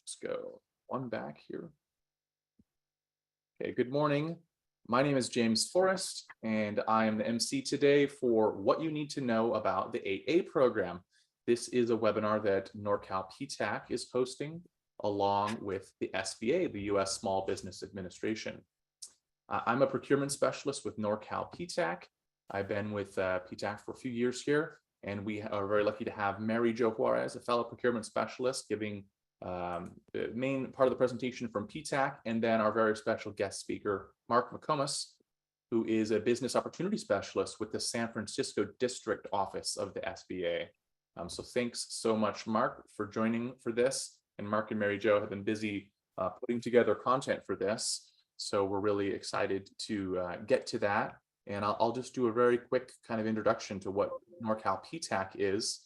Just go one back here. Okay, good morning. My name is James Forrest, and I am the MC today for What You Need to Know About the 8A program. This is a webinar that NorCal PTAC is hosting along with the SBA, the U.S. Small Business Administration. I'm a procurement specialist with NorCal PTAC. I've been with PTAC for a few years here, and we are very lucky to have Mary Jo Juarez, a fellow procurement specialist, giving the main part of the presentation from PTAC, and then our very special guest speaker, Mark McComas, who is a business opportunity specialist with the San Francisco District Office of the SBA. So thanks so much, Mark, for joining for this. And Mark and Mary Jo have been busy putting together content for this. So we're really excited to get to that. And I'll just do a very quick kind of introduction to what NorCal PTAC is.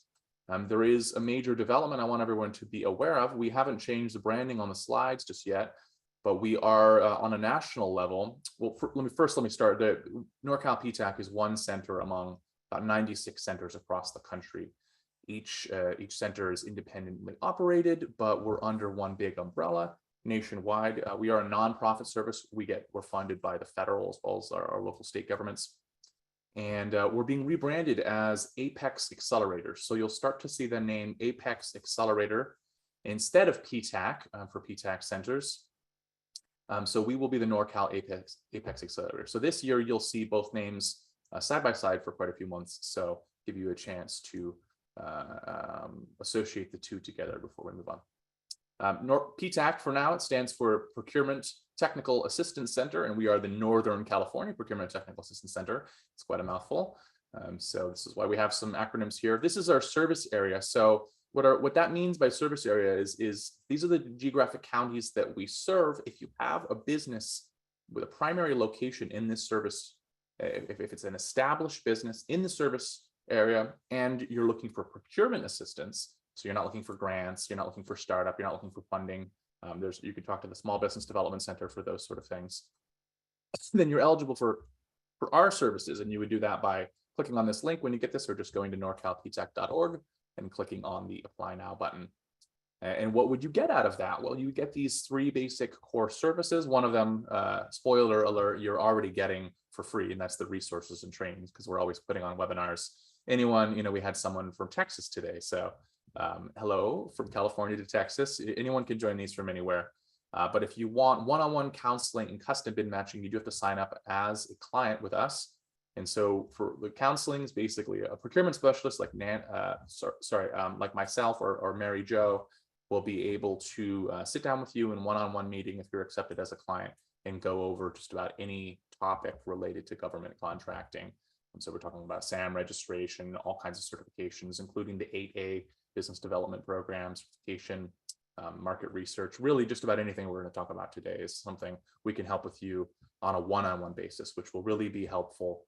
There is a major development I want everyone to be aware of. We haven't changed the branding on the slides just yet, but we are on a national level. Well, let me start. The NorCal PTAC is one center among about 96 centers across the country. Each center is independently operated, but we're under one big umbrella nationwide. We are a nonprofit service. We're funded by the federal as well as our local state governments. And we're being rebranded as Apex Accelerator. So you'll start to see the name Apex Accelerator instead of PTAC for PTAC centers. So we will be the NorCal Apex Accelerator. So this year you'll see both names side by side for quite a few months. So give you a chance to associate the two together before we move on. PTAC for now, it stands for Procurement Technical Assistance Center, and we are the Northern California Procurement Technical Assistance Center. It's quite a mouthful. So this is why we have some acronyms here. This is our service area. So what that means by service area is these are the geographic counties that we serve. If you have a business with a primary location in this service, if it's an established business in the service area and you're looking for procurement assistance, so you're not looking for grants, you're not looking for startup, you're not looking for funding, you can talk to the Small Business Development Center for those sort of things, then you're eligible for our services. And you would do that by clicking on this link when you get this, or just going to norcalptac.org and clicking on the Apply Now button. And what would you get out of that? Well, you get these three basic core services. One of them, spoiler alert, you're already getting for free, and that's the resources and trainings, because we're always putting on webinars. Anyone, we had someone from Texas today, so hello, from California to Texas. Anyone can join these from anywhere. But if you want one-on-one counseling and custom bid matching, you do have to sign up as a client with us. And so for the counseling is basically a procurement specialist like like myself or Mary Jo will be able to sit down with you in one-on-one meeting if you're accepted as a client and go over just about any topic related to government contracting. And so we're talking about SAM registration, all kinds of certifications, including the 8A business development program certification, market research. Really just about anything we're going to talk about today is something we can help with you on a one-on-one basis, which will really be helpful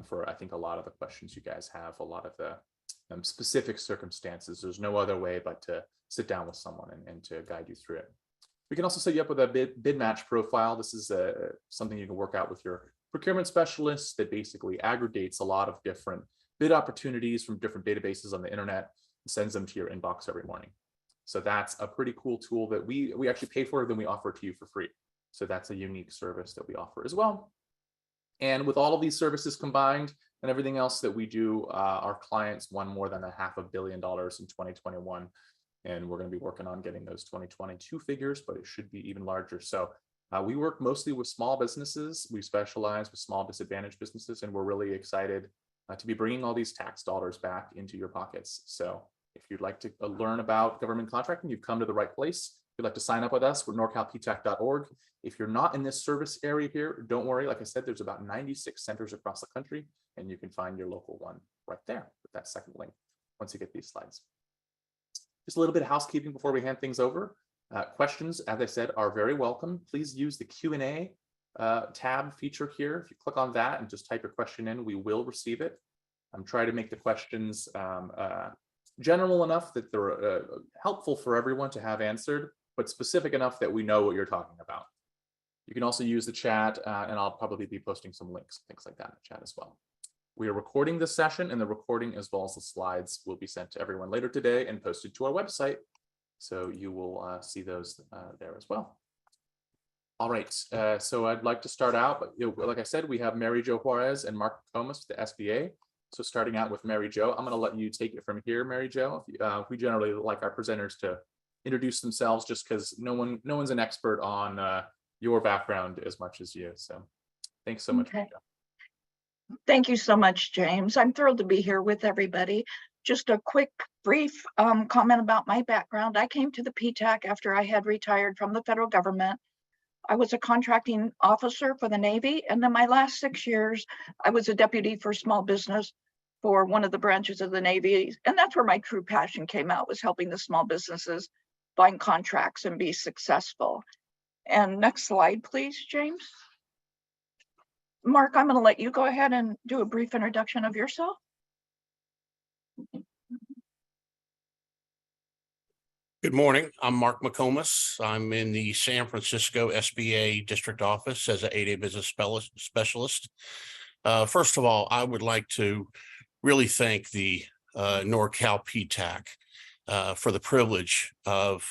for, I think, a lot of the questions you guys have, a lot of the specific circumstances. There's no other way but to sit down with someone and to guide you through it. We can also set you up with a bid match profile. This is something you can work out with your procurement specialist that basically aggregates a lot of different bid opportunities from different databases on the internet and sends them to your inbox every morning. So that's a pretty cool tool that we actually pay for, then we offer to you for free. So that's a unique service that we offer as well. And with all of these services combined and everything else that we do, our clients won more than $500 million in 2021. And we're going to be working on getting those 2022 figures, but it should be even larger. So we work mostly with small businesses. We specialize with small disadvantaged businesses, and we're really excited to be bringing all these tax dollars back into your pockets. So if you'd like to learn about government contracting, you've come to the right place. If you'd like to sign up with us, we're norcalptac.org. If you're not in this service area here, don't worry. Like I said, there's about 96 centers across the country, and you can find your local one right there with that second link once you get these slides. Just a little bit of housekeeping before we hand things over. Questions, as I said, are very welcome. Please use the Q&A tab feature here. If you click on that and just type your question in, we will receive it. I'm trying to make the questions general enough that they're helpful for everyone to have answered, but specific enough that we know what you're talking about. You can also use the chat, and I'll probably be posting some links, things like that in the chat as well. We are recording this session, and the recording as well as the slides will be sent to everyone later today and posted to our website. So you will see those there as well. All right, so I'd like to start out, but like I said, we have Mary Jo Juarez and Mark Comas, the SBA. So starting out with Mary Jo, I'm going to let you take it from here, Mary Jo. We generally like our presenters to introduce themselves, just because no one's an expert on your background as much as you. So thanks so much. Okay. Thank you so much, James. I'm thrilled to be here with everybody. Just a quick, brief comment about my background. I came to the PTAC after I had retired from the federal government. I was a contracting officer for the Navy, and then my last 6 years, I was a deputy for small business for one of the branches of the Navy. And that's where my true passion came out, was helping the small businesses find contracts and be successful. And next slide, please, James. Mark, I'm going to let you go ahead and do a brief introduction of yourself. Good morning. I'm Mark McComas. I'm in the San Francisco SBA district office as an 8A business specialist. First of all, I would like to really thank the NorCal PTAC for the privilege of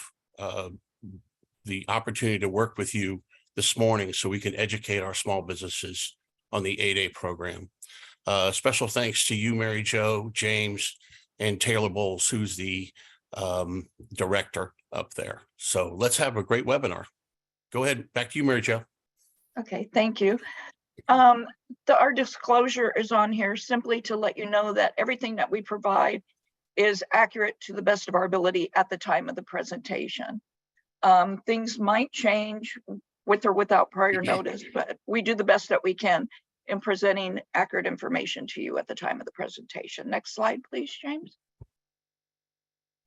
the opportunity to work with you this morning so we can educate our small businesses on the 8A program. Special thanks to you, Mary Jo, James, and Taylor Bowles, who's the director up there. So let's have a great webinar. Go ahead, back to you, Mary Jo. Okay, thank you. Our disclosure is on here simply to let you know that everything that we provide is accurate to the best of our ability at the time of the presentation. Things might change with or without prior notice, but we do the best that we can in presenting accurate information to you at the time of the presentation. Next slide, please, James.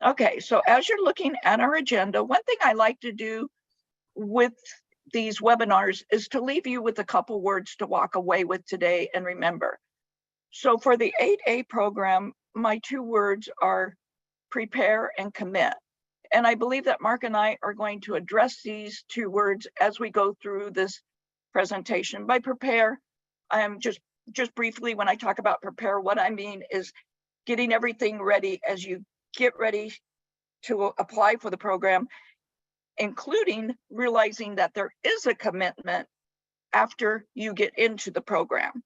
Okay, so as you're looking at our agenda, one thing I like to do with these webinars is to leave you with a couple words to walk away with today and remember. So for the 8A program, my 2 words are prepare and commit. And I believe that Mark and I are going to address these 2 words as we go through this presentation. By prepare, I am just briefly, when I talk about prepare, what I mean is getting everything ready as you get ready to apply for the program, including realizing that there is a commitment after you get into the program.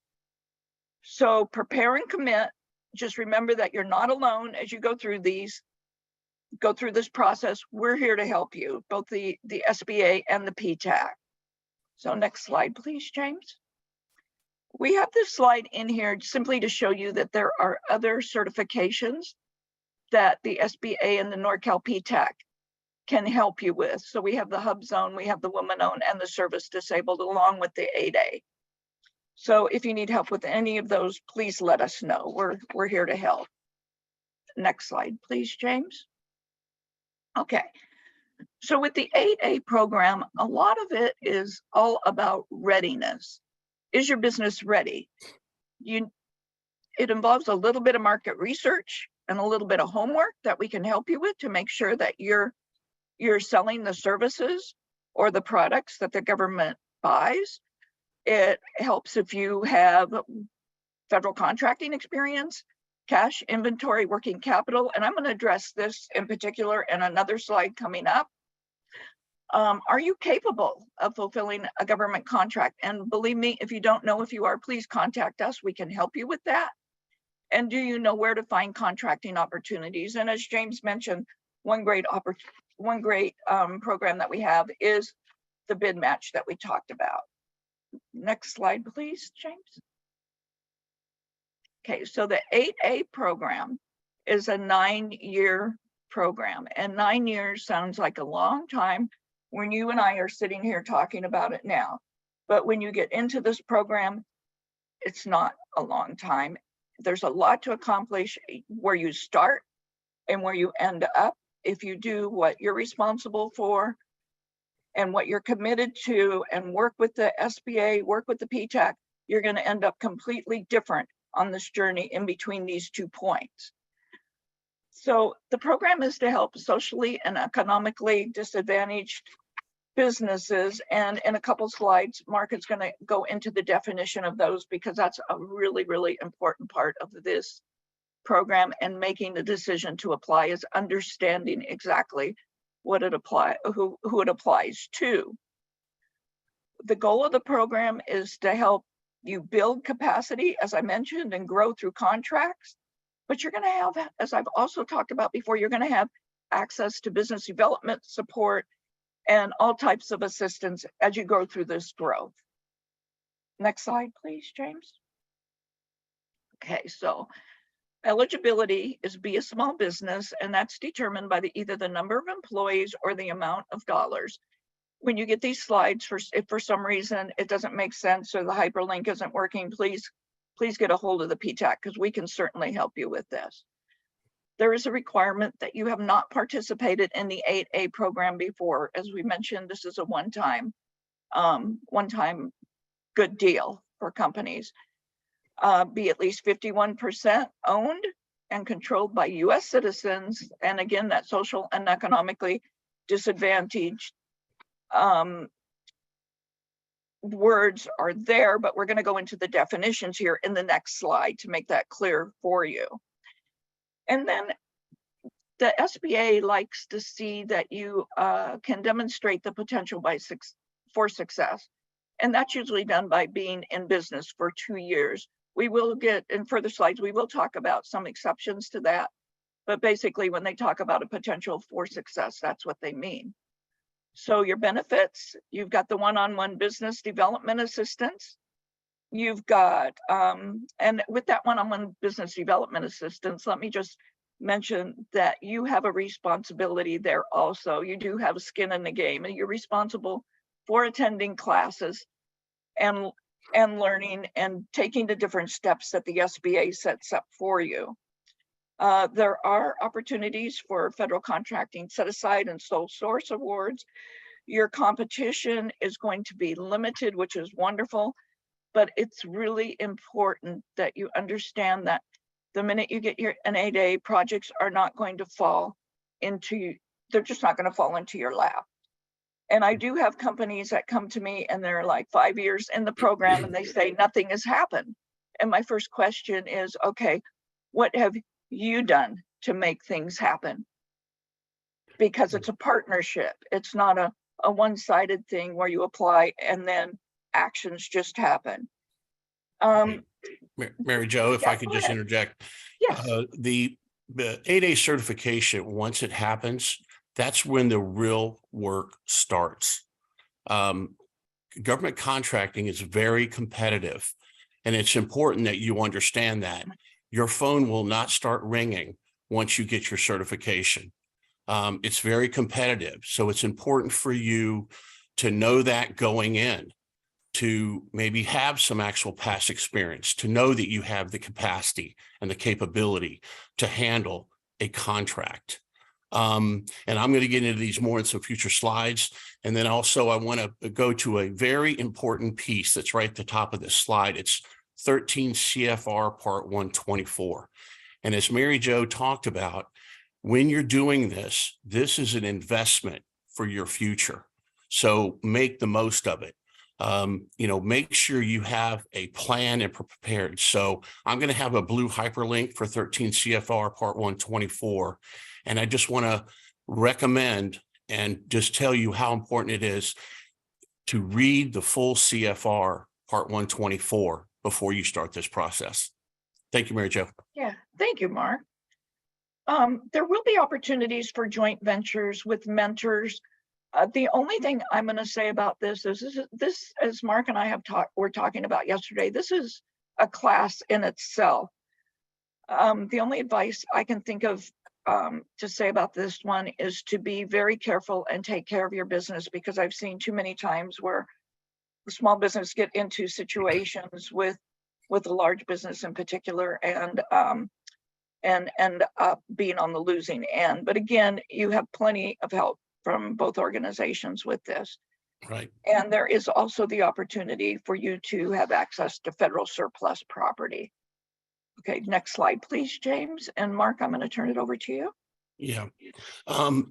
So prepare and commit. Just remember that you're not alone as you go through this process. We're here to help you, both the SBA and the PTAC. So next slide, please, James. We have this slide in here simply to show you that there are other certifications that the SBA and the NorCal PTAC can help you with. So we have the Hub Zone, we have the Woman-Owned, and the Service Disabled, along with the 8A. So if you need help with any of those, please let us know. We're here to help. Next slide, please, James. Okay, so with the 8A program, a lot of it is all about readiness. Is your business ready? It involves a little bit of market research and a little bit of homework that we can help you with to make sure that you're selling the services or the products that the government buys. It helps if you have federal contracting experience, cash, inventory, working capital, and I'm going to address this in particular in another slide coming up. Are you capable of fulfilling a government contract? And believe me, if you don't know if you are, please contact us. We can help you with that. And do you know where to find contracting opportunities? And as James mentioned, one great program that we have is the bid match that we talked about. Next slide, please, James. Okay, so the 8A program is a 9-year program, and 9 years sounds like a long time when you and I are sitting here talking about it now. But when you get into this program, it's not a long time. There's a lot to accomplish where you start and where you end up. If you do what you're responsible for and what you're committed to and work with the SBA, work with the PTAC, you're going to end up completely different on this journey in between these 2 points. So the program is to help socially and economically disadvantaged businesses. And in a couple slides, Mark is going to go into the definition of those, because that's a really, really important part of this program, and making the decision to apply is understanding exactly who it applies to. The goal of the program is to help you build capacity, as I mentioned, and grow through contracts. But you're going to have, as I've also talked about before, you're going to have access to business development support and all types of assistance as you go through this growth. Next slide, please, James. Okay, so eligibility is be a small business, and that's determined by either the number of employees or the amount of dollars. When you get these slides, if for some reason it doesn't make sense or the hyperlink isn't working, please get a hold of the PTAC, because we can certainly help you with this. There is a requirement that you have not participated in the 8A program before. As we mentioned, this is a one-time good deal for companies. Be at least 51% owned and controlled by US citizens. And again, that social and economically disadvantaged words are there, but we're going to go into the definitions here in the next slide to make that clear for you. And then the SBA likes to see that you can demonstrate the potential for success. And that's usually done by being in business for 2 years. We will get in further slides, we will talk about some exceptions to that. But basically, when they talk about a potential for success, that's what they mean. So your benefits, you've got the one-on-one business development assistance. You've got, and with that one-on-one business development assistance, let me just mention that you have a responsibility there also. You do have skin in the game, and you're responsible for attending classes and learning and taking the different steps that the SBA sets up for you. There are opportunities for federal contracting set aside and sole source awards. Your competition is going to be limited, which is wonderful, but it's really important that you understand that the minute you get an 8A, projects are not going to fall into, they're just not going to fall into your lap. And I do have companies that come to me and they're like 5 years in the program and they say nothing has happened. And my first question is, okay, what have you done to make things happen? Because it's a partnership. It's not a one-sided thing where you apply and then actions just happen. Mary Jo, if yeah, I could just interject. Yes. The 8A certification, once it happens, that's when the real work starts. Government contracting is very competitive, and it's important that you understand that. Your phone will not start ringing once you get your certification. It's very competitive. So it's important for you to know that going in, to maybe have some actual past experience, to know that you have the capacity and the capability to handle a contract. And I'm going to get into these more in some future slides. And then also I want to go to a very important piece that's right at the top of this slide. It's 13 CFR Part 124. And as Mary Jo talked about, when you're doing this, this is an investment for your future. So make the most of it. Make sure you have a plan and prepared. So I'm going to have a blue hyperlink for 13 CFR Part 124. And I just want to recommend and just tell you how important it is to read the full CFR Part 124 before you start this process. Thank you, Mary Jo. Yeah, thank you, Mark. There will be opportunities for joint ventures with mentors. The only thing I'm going to say about this is this, as Mark and I were talking about yesterday, this is a class in itself. The only advice I can think of to say about this one is to be very careful and take care of your business, because I've seen too many times where the small business get into situations with a large business in particular and end up being on the losing end. But again, you have plenty of help from both organizations with this. Right. And there is also the opportunity for you to have access to federal surplus property. Okay, next slide, please, James. And Mark, I'm going to turn it over to you. Yeah.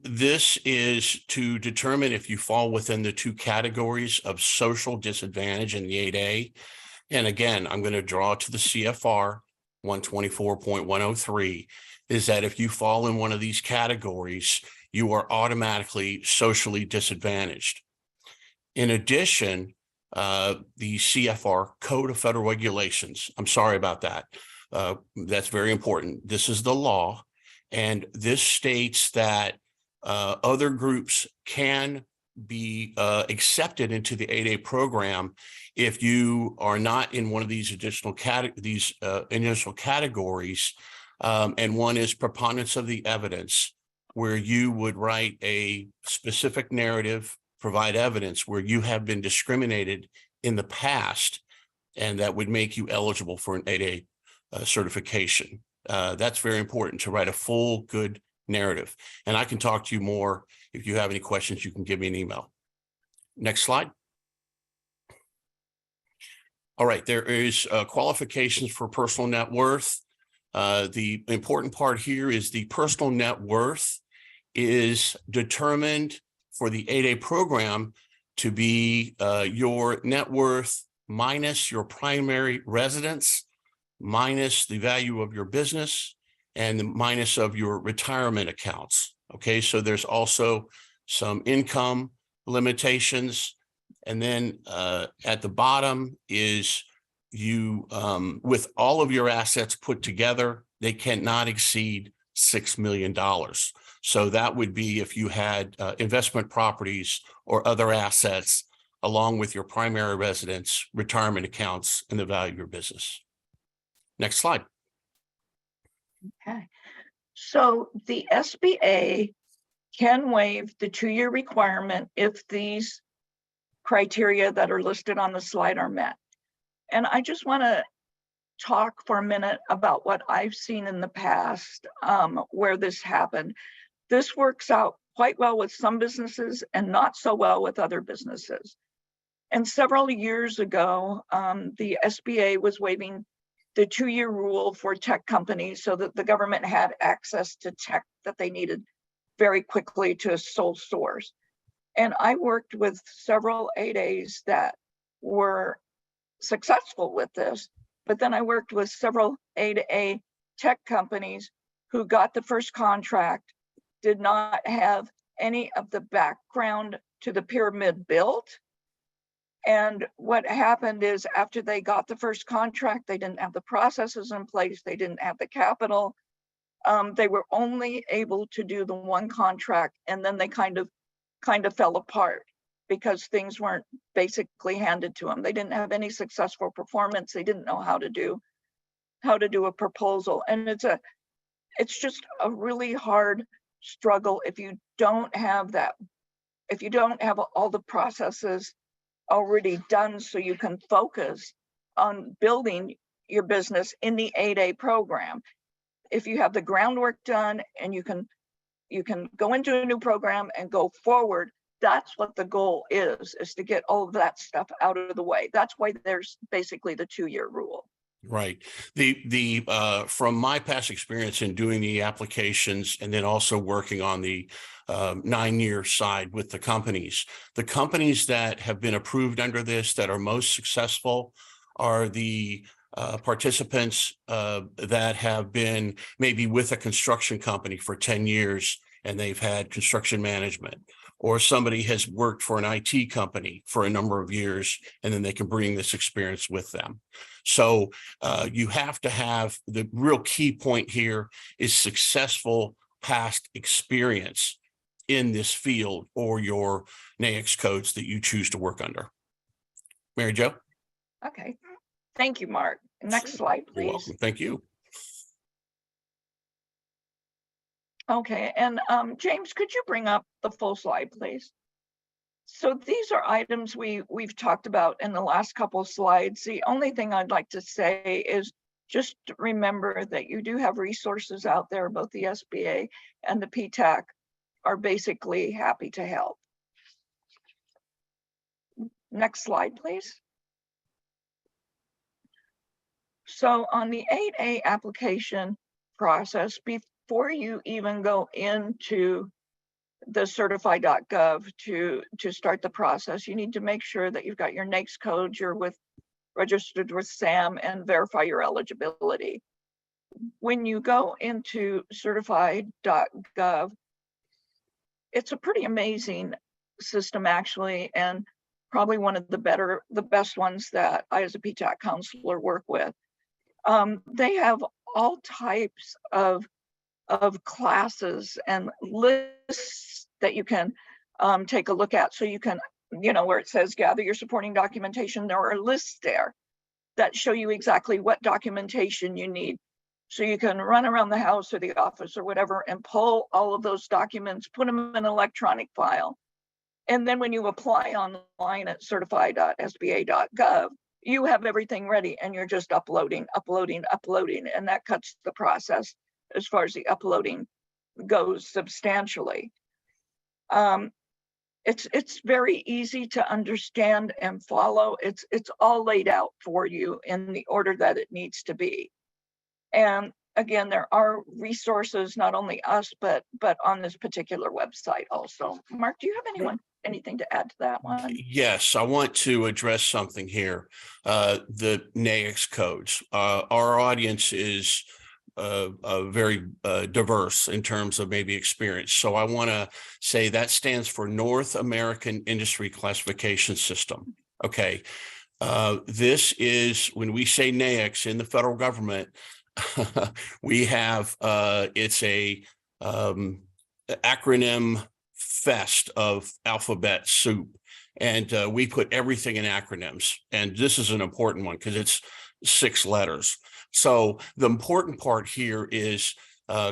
This is to determine if you fall within the two categories of social disadvantage in the 8A. And again, I'm going to draw to the CFR 124.103 is that if you fall in one of these categories, you are automatically socially disadvantaged. In addition, the CFR Code of Federal Regulations, I'm sorry about that. That's very important. This is the law, and this states that other groups can be accepted into the 8A program if you are not in one of these initial categories. And one is preponderance of the evidence, where you would write a specific narrative, provide evidence where you have been discriminated in the past, and that would make you eligible for an 8A certification. That's very important, to write a full, good narrative. And I can talk to you more. If you have any questions, you can give me an email. Next slide. All right, there is qualifications for personal net worth. The important part here is the personal net worth is determined for the 8A program to be your net worth minus your primary residence, minus the value of your business, and the minus of your retirement accounts. Okay, so there's also some income limitations. And then at the bottom is you, with all of your assets put together, they cannot exceed $6 million. So that would be if you had investment properties or other assets, along with your primary residence, retirement accounts, and the value of your business. Next slide. Okay. So the SBA can waive the 2-year requirement if these criteria that are listed on the slide are met. And I just want to talk for a minute about what I've seen in the past where this happened. This works out quite well with some businesses and not so well with other businesses. And several years ago, the SBA was waiving the 2-year rule for tech companies so that the government had access to tech that they needed very quickly to sole source. And I worked with several 8As that were successful with this, but then I worked with several 8A tech companies who got the first contract, did not have any of the background to the pyramid built. And what happened is, after they got the first contract, they didn't have the processes in place, they didn't have the capital. They were only able to do the one contract, and then they kind of fell apart because things weren't basically handed to them. They didn't have any successful performance. They didn't know how to do a proposal. And it's just a really hard struggle if you don't have that, if you don't have all the processes already done, so you can focus on building your business in the 8A program. If you have the groundwork done and you can go into a new program and go forward, that's what the goal is to get all of that stuff out of the way. That's why there's basically the 2-year rule. Right. The from my past experience in doing the applications and then also working on the 9-year side with the companies that have been approved under this, that are most successful, are the participants that have been maybe with a construction company for 10 years and they've had construction management, or somebody has worked for an IT company for a number of years and then they can bring this experience with them. So you have to have, the real key point here is successful past experience in this field or your NAICS codes that you choose to work under. Mary Jo? Okay, thank you, Mark. Next slide, please. You're welcome. Thank you. Okay, and James, could you bring up the full slide, please? So these are items we've talked about in the last couple of slides. The only thing I'd like to say is just remember that you do have resources out there. Both the SBA and the PTAC are basically happy to help. Next slide, please. So on the 8A application process, before you even go into the certify.gov to start the process, you need to make sure that you've got your NAICS codes, you're registered with SAM, and verify your eligibility. When you go into certify.gov, it's a pretty amazing system, actually, and probably one of the best ones that I as a PTAC counselor work with. They have all types of classes and lists that you can take a look at. So you can, where it says gather your supporting documentation, there are lists there that show you exactly what documentation you need. So you can run around the house or the office or whatever and pull all of those documents, put them in an electronic file. And then when you apply online at certified.sba.gov, you have everything ready and you're just uploading. And that cuts the process as far as the uploading goes substantially. It's very easy to understand and follow. It's all laid out for you in the order that it needs to be. And again, there are resources, not only us, but on this particular website also. Mark, do you have anything to add to that one? Yes, I want to address something here. The NAICS codes. Our audience is very diverse in terms of maybe experience. So I want to say that stands for North American Industry Classification System. Okay. This is, when we say NAICS in the federal government, we have it's a acronym fest of alphabet soup, and we put everything in acronyms, and this is an important one because it's 6 letters. So the important part here is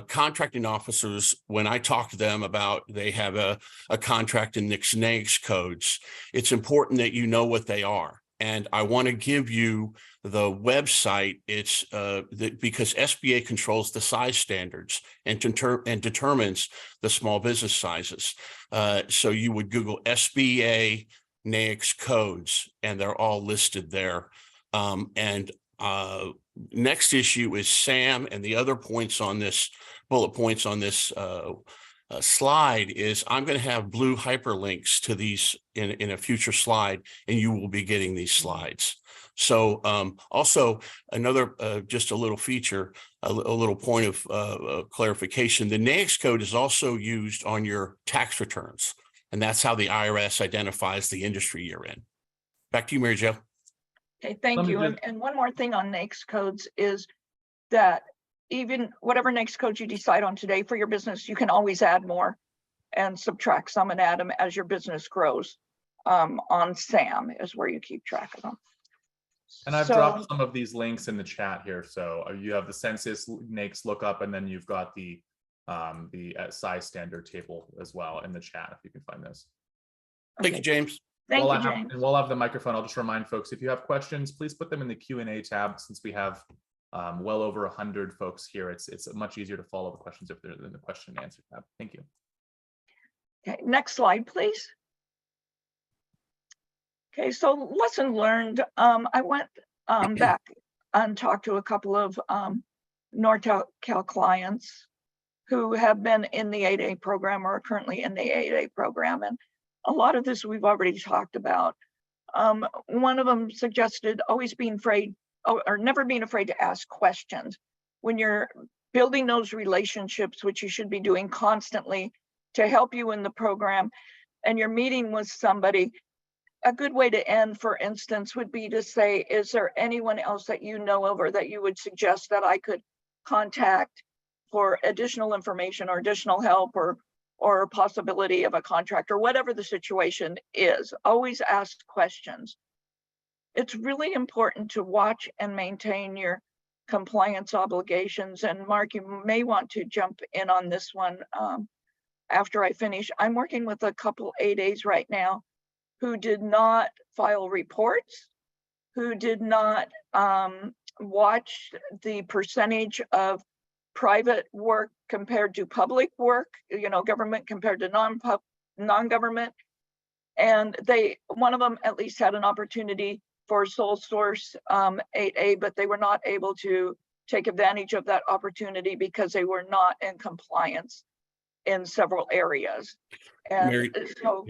contracting officers, when I talk to them about they have a contract in NAICS codes, it's important that you know what they are. And I want to give you the website. It's because SBA controls the size standards and determines the small business sizes. So you would Google SBA NAICS codes, and they're all listed there. Next issue is SAM, and the other points on this bullet points on this slide is I'm going to have blue hyperlinks to these in a future slide, and you will be getting these slides. So also another just a little feature, a little point of clarification. The NAICS code is also used on your tax returns, and that's how the IRS identifies the industry you're in. Back to you, Mary Jo. Okay, thank you. And one more thing on NAICS codes is that even whatever NAICS codes you decide on today for your business, you can always add more and subtract some and add them as your business grows. On SAM is where you keep track of them. And I've dropped some of these links in the chat here. So you have the census NAICS lookup, and then you've got the size standard table as well in the chat, if you can find this. Thank you, James. Thank you, James. And we'll have the microphone. I'll just remind folks, if you have questions, please put them in the Q&A tab. Since we have well over 100 folks here, it's much easier to follow the questions if they're in the question and answer tab. Thank you. Okay, next slide, please. Okay, so lesson learned. I went back and talked to a couple of NorCal clients who have been in the 8A program or are currently in the 8A program. And a lot of this we've already talked about. One of them suggested always being afraid or never being afraid to ask questions. When you're building those relationships, which you should be doing constantly to help you in the program, and you're meeting with somebody, a good way to end, for instance, would be to say, is there anyone else that you know of or that you would suggest that I could contact for additional information or additional help or possibility of a contract or whatever the situation is? Always ask questions. It's really important to watch and maintain your compliance obligations. And Mark, you may want to jump in on this one after I finish. I'm working with a couple 8As right now who did not file reports, who did not watch the percentage of private work compared to public work, government compared to non-government. And one of them at least had an opportunity for sole source 8A, but they were not able to take advantage of that opportunity because they were not in compliance in several areas. And so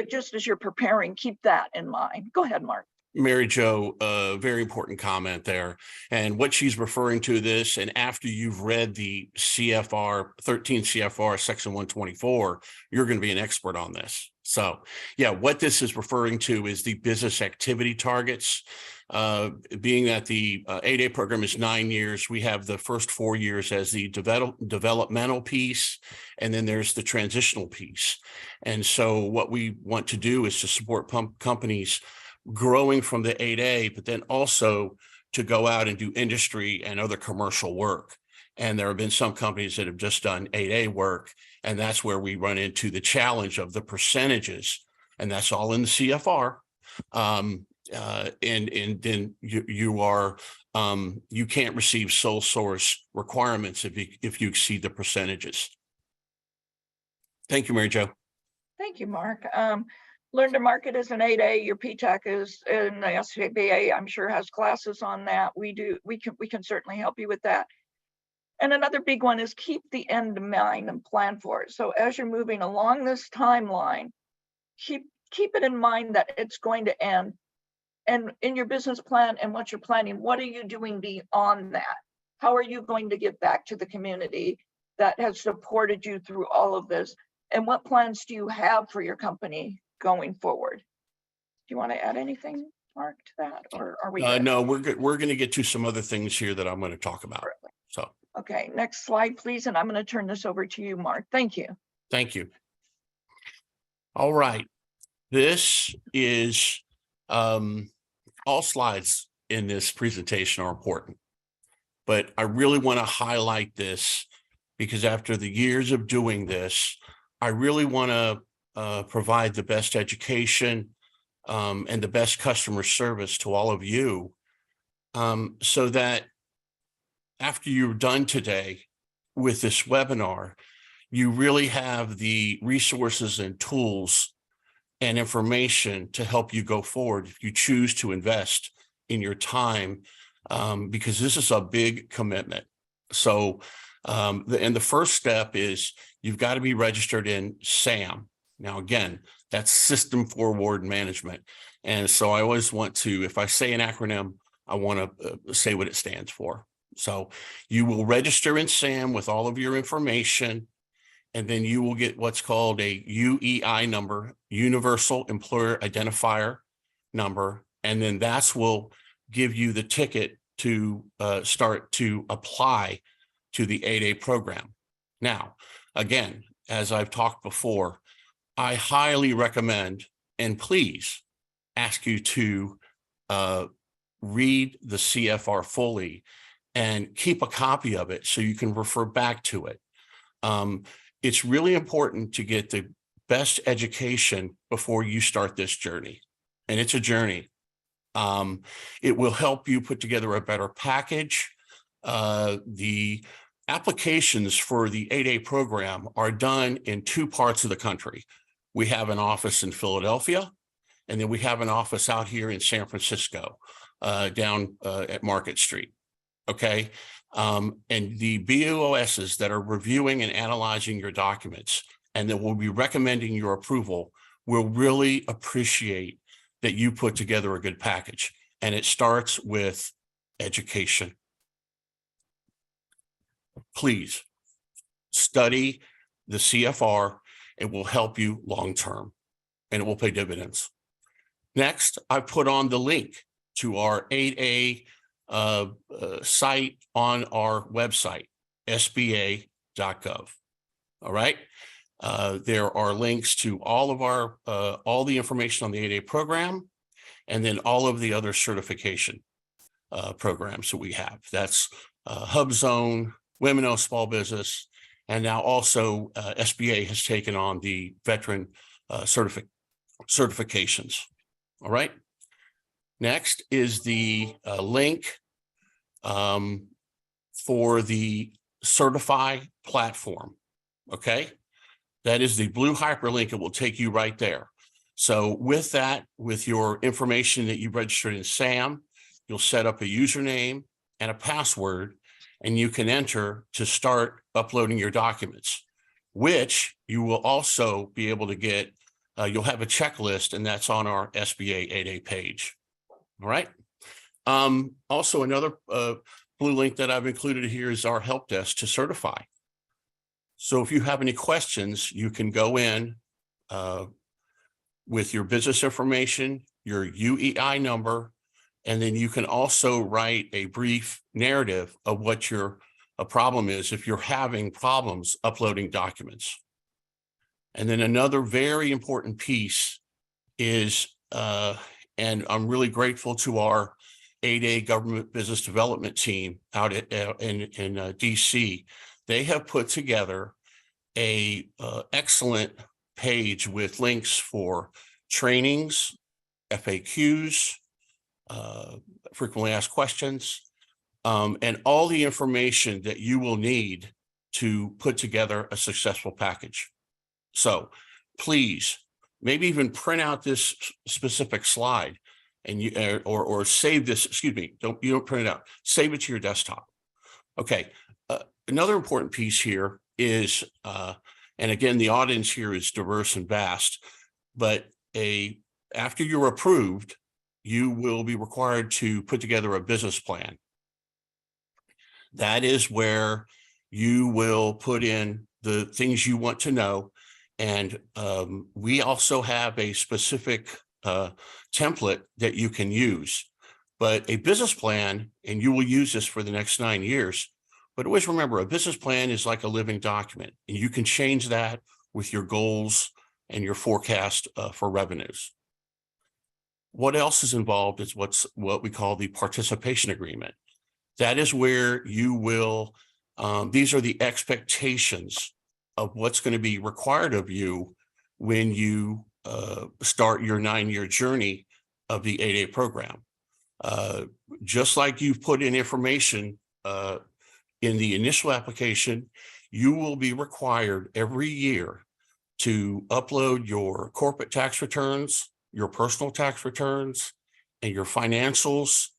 just as you're preparing, keep that in mind. Go ahead, Mark. Mary Jo, a very important comment there. And what she's referring to this, and after you've read the CFR, 13 CFR section 124, you're going to be an expert on this. So yeah, what this is referring to is the business activity targets. Being that the 8A program is 9 years, we have the first 4 years as the developmental piece, and then there's the transitional piece. And so what we want to do is to support companies growing from the 8A, but then also to go out and do industry and other commercial work. And there have been some companies that have just done 8A work, and that's where we run into the challenge of the percentages, and that's all in the CFR. And then you can't receive sole source requirements if you exceed the percentages. Thank you, Mary Jo. Thank you, Mark. Learn to Market is an 8A. Your PTAC is in the SBA. I'm sure has classes on that. We can certainly help you with that. And another big one is keep the end in mind and plan for it. So as you're moving along this timeline, keep it in mind that it's going to end. And in your business plan and what you're planning, what are you doing beyond that? How are you going to give back to the community that has supported you through all of this? And what plans do you have for your company going forward? Do you want to add anything, Mark, to that, or are we good? No, we're good. We're going to get to some other things here that I'm going to talk about. So okay, next slide, please. And I'm going to turn this over to you, Mark. Thank you. Thank you. All right. This is all slides in this presentation are important, but I really want to highlight this because after the years of doing this, I really want to provide the best education and the best customer service to all of you, so that after you're done today with this webinar, you really have the resources and tools and information to help you go forward if you choose to invest in your time, because this is a big commitment. So the first step is you've got to be registered in SAM. Now, again, that's System Forward Management. And so I always want to, if I say an acronym, I want to say what it stands for. So you will register in SAM with all of your information, and then you will get what's called a UEI number, Universal Employer Identifier number. And then that will give you the ticket to start to apply to the 8A program. Now, again, as I've talked before, I highly recommend, and please ask you to read the CFR fully and keep a copy of it so you can refer back to it. It's really important to get the best education before you start this journey. And it's a journey. It will help you put together a better package. The applications for the 8A program are done in 2 parts of the country. We have an office in Philadelphia, and then we have an office out here in San Francisco, down at Market Street. Okay. And the BOSs that are reviewing and analyzing your documents and that will be recommending your approval will really appreciate that you put together a good package. And it starts with education. Please study the CFR. It will help you long-term and it will pay dividends. Next, I put on the link to our 8A site on our website, sba.gov. All right. There are links to all of our all the information on the 8A program, and then all of the other certification programs that we have. That's HubZone, Women-Owned Small Business, and now also SBA has taken on the veteran certifications. All right. Next is the link for the Certify platform. Okay. That is the blue hyperlink. It will take you right there. So with that, with your information that you registered in SAM, you'll set up a username and a password, and you can enter to start uploading your documents, which you will also be able to get. You'll have a checklist, and that's on our SBA 8A page. All right. Also, another blue link that I've included here is our help desk to certify. So if you have any questions, you can go in with your business information, your UEI number, and then you can also write a brief narrative of what your problem is if you're having problems uploading documents. And then another very important piece is, and I'm really grateful to our 8A government business development team out in DC. They have put together a excellent page with links for trainings, FAQs, frequently asked questions, and all the information that you will need to put together a successful package. So please, maybe even print out this specific slide and you or save this, excuse me, you don't print it out, save it to your desktop. Okay, another important piece here is, and again, the audience here is diverse and vast, but after you're approved, you will be required to put together a business plan. That is where you will put in the things you want to know. And we also have a specific template that you can use, but a business plan, and you will use this for the next 9 years. But always remember, a business plan is like a living document, and you can change that with your goals and your forecast for revenues. What else is involved is what we call the participation agreement. That is where you will, these are the expectations of what's going to be required of you when you start your 9-year journey of the 8A program. Just like you've put in information in the initial application, you will be required every year to upload your corporate tax returns, your personal tax returns, and your financials.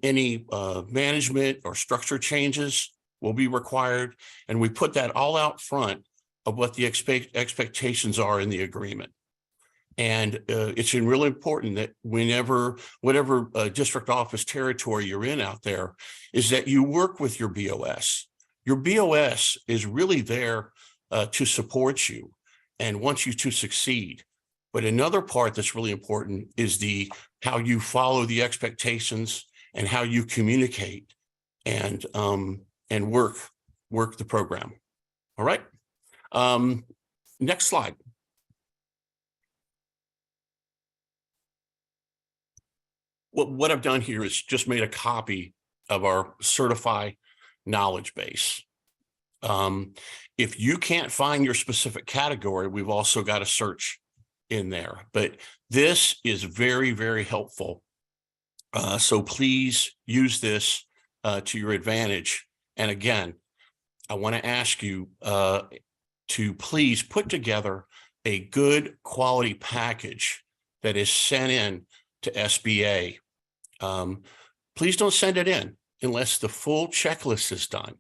Any management or structure changes will be required. And we put that all out front of what the expectations are in the agreement. And it's really important that whatever district office territory you're in out there, is that you work with your BOS. Your BOS is really there to support you and wants you to succeed. But another part that's really important is how you follow the expectations and how you communicate and work the program. All right. Next slide. What I've done here is just made a copy of our Certify knowledge base. If you can't find your specific category, we've also got a search in there, but this is very, very helpful. So please use this to your advantage. And again, I want to ask you to please put together a good quality package that is sent in to SBA. Please don't send it in unless the full checklist is done.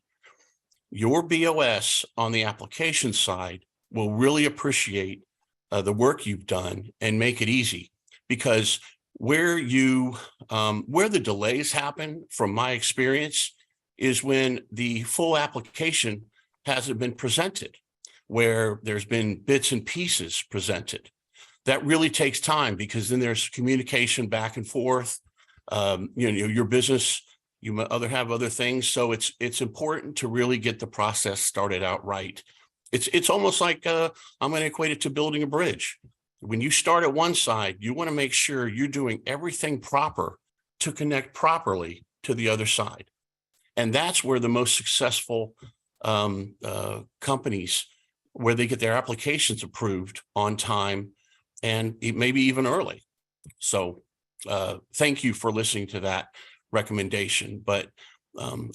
Your BOS on the application side will really appreciate the work you've done and make it easy, because where the delays happen, from my experience, is when the full application hasn't been presented, where there's been bits and pieces presented. That really takes time, because then there's communication back and forth. Your business, you have other things. So it's important to really get the process started out right. It's almost like I'm going to equate it to building a bridge. When you start at one side, you want to make sure you're doing everything proper to connect properly to the other side. And that's where the most successful companies, where they get their applications approved on time and maybe even early. So thank you for listening to that recommendation. But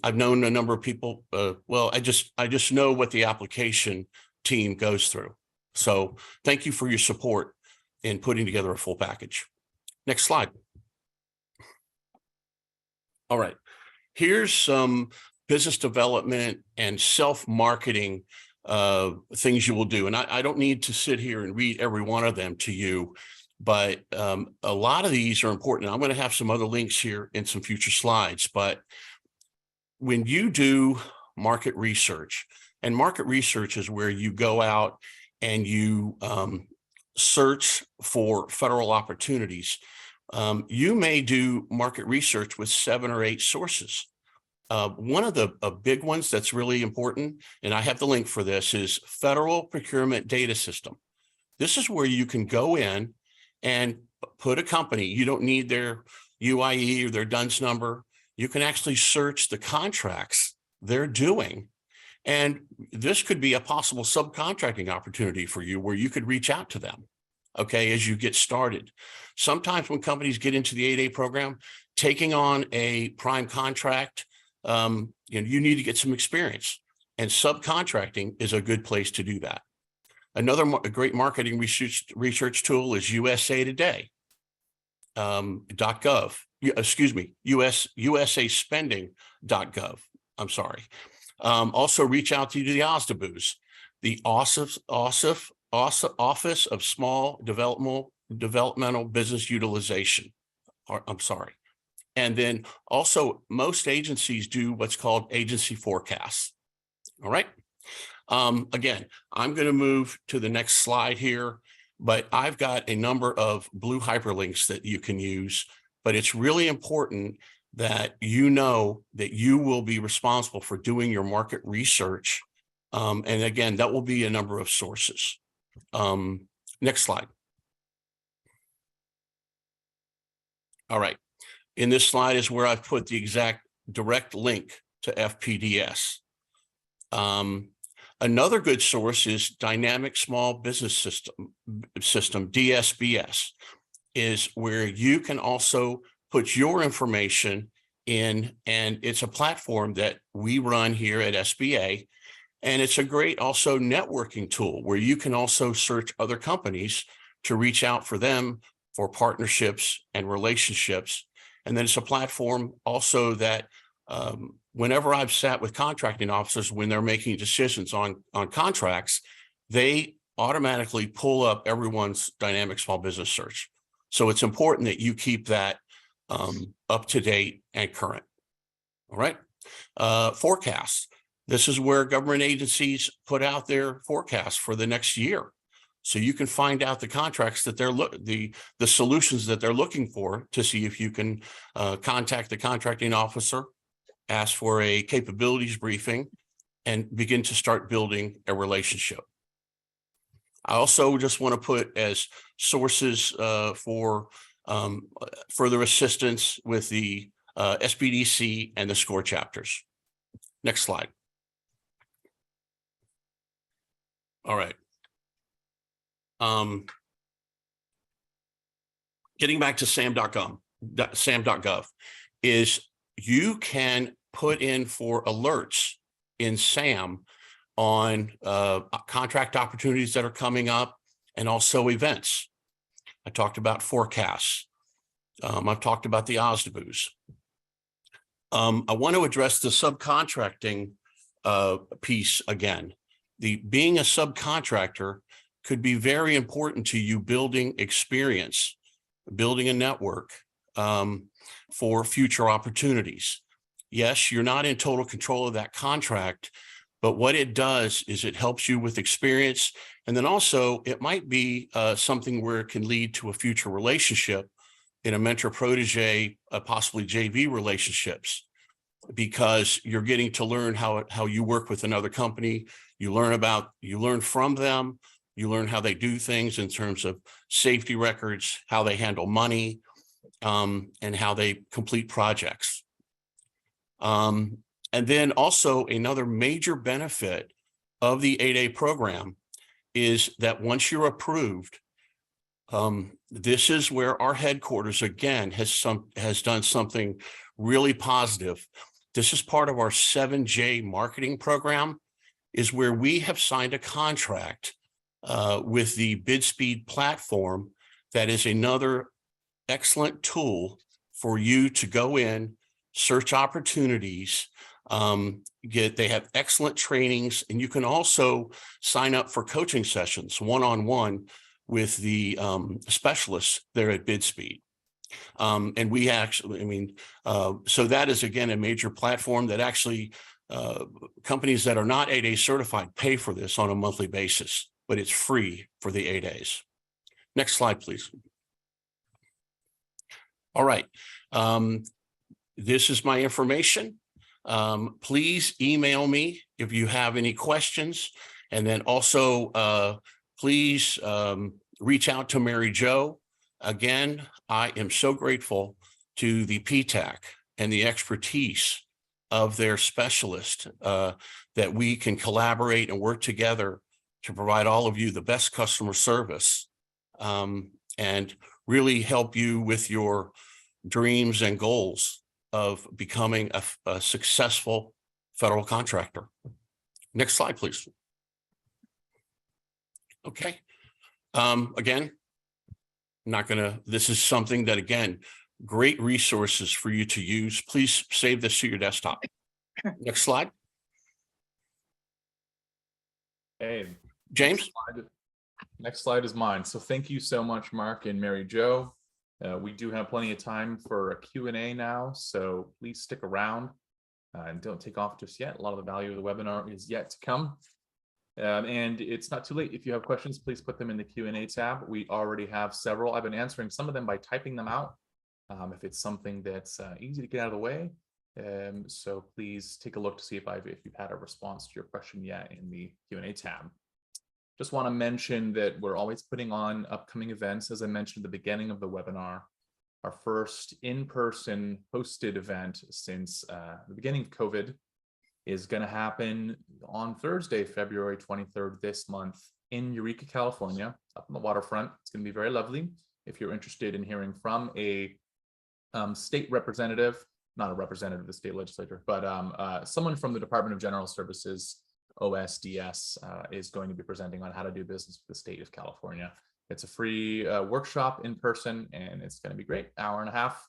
I've known a number of people, I just know what the application team goes through. So thank you for your support in putting together a full package. Next slide. All right, here's some business development and self-marketing things you will do. And I don't need to sit here and read every one of them to you. But a lot of these are important. I'm going to have some other links here in some future slides. But when you do market research, and market research is where you go out and you search for federal opportunities. You may do market research with 7 or 8 sources. One of the big ones that's really important, and I have the link for this, is Federal Procurement Data System. This is where you can go in and put a company. You don't need their UIE or their DUNS number. You can actually search the contracts they're doing. And this could be a possible subcontracting opportunity for you where you could reach out to them, okay, as you get started. Sometimes when companies get into the 8A program, taking on a prime contract, you need to get some experience, and subcontracting is a good place to do that. Another great marketing research tool is USA Today, .gov, USAspending.gov. I'm sorry. Also reach out to the OSDBUs, the Office of Small Developmental Business Utilization. I'm sorry. And then also most agencies do what's called agency forecasts. All right. Again, I'm going to move to the next slide here, but I've got a number of blue hyperlinks that you can use, but it's really important that you know that you will be responsible for doing your market research. And again, that will be a number of sources. Next slide. All right. In this slide is where I've put the exact direct link to FPDS. Another good source is Dynamic Small Business System, DSBS, is where you can also put your information in, and it's a platform that we run here at SBA. And it's a great also networking tool where you can also search other companies to reach out for them for partnerships and relationships. And then it's a platform also that whenever I've sat with contracting officers, when they're making decisions on contracts, they automatically pull up everyone's dynamic small business search. So it's important that you keep that up to date and current. All right. Forecasts. This is where government agencies put out their forecasts for the next year. So you can find out the contracts that they're the solutions that they're looking for to see if you can contact the contracting officer, ask for a capabilities briefing, and begin to start building a relationship. I also just want to put as sources for further assistance with the SBDC and the SCORE chapters. Next slide. All right. Getting back to SAM.gov is you can put in for alerts in SAM on contract opportunities that are coming up and also events. I talked about forecasts. I've talked about the OSDBUs. I want to address the subcontracting piece again. Being a subcontractor could be very important to you building experience, building a network for future opportunities. Yes, you're not in total control of that contract, but what it does is it helps you with experience. And then also it might be something where it can lead to a future relationship in a mentor-protege, possibly JV relationships, because you're getting to learn how you work with another company. You learn from them. You learn how they do things in terms of safety records, how they handle money, and how they complete projects. And then also another major benefit of the 8A program is that once you're approved, this is where our headquarters again has done something really positive. This is part of our 7J marketing program, is where we have signed a contract with the BidSpeed platform. That is another excellent tool for you to go in, search opportunities, they have excellent trainings, and you can also sign up for coaching sessions one-on-one with the specialists there at BidSpeed. And we actually, so that is again a major platform that actually companies that are not 8A certified pay for this on a monthly basis, but it's free for the 8As. Next slide, please. All right. This is my information. Please email me if you have any questions. And then also, please reach out to Mary Jo. Again, I am so grateful to the PTAC and the expertise of their specialist that we can collaborate and work together to provide all of you the best customer service and really help you with your dreams and goals of becoming a successful federal contractor. Next slide, please. Okay. Again, this is something that, again, great resources for you to use. Please save this to your desktop. Next slide. Hey, James. Next slide is mine. So thank you so much, Mark and Mary Jo. We do have plenty of time for a Q&A now, so please stick around and don't take off just yet. A lot of the value of the webinar is yet to come. And it's not too late. If you have questions, please put them in the Q&A tab. We already have several. I've been answering some of them by typing them out. If it's something that's easy to get out of the way. So please take a look to see if you've had a response to your question yet in the Q&A tab. Just want to mention that we're always putting on upcoming events. As I mentioned at the beginning of the webinar, our first in-person hosted event since the beginning of COVID is going to happen on Thursday, February 23rd this month in Eureka, California, up on the waterfront. It's going to be very lovely. If you're interested in hearing from a state representative, not a representative of the state legislature, but someone from the Department of General Services, OSDS, is going to be presenting on how to do business with the state of California. It's a free workshop in person, and it's going to be great. Hour and a half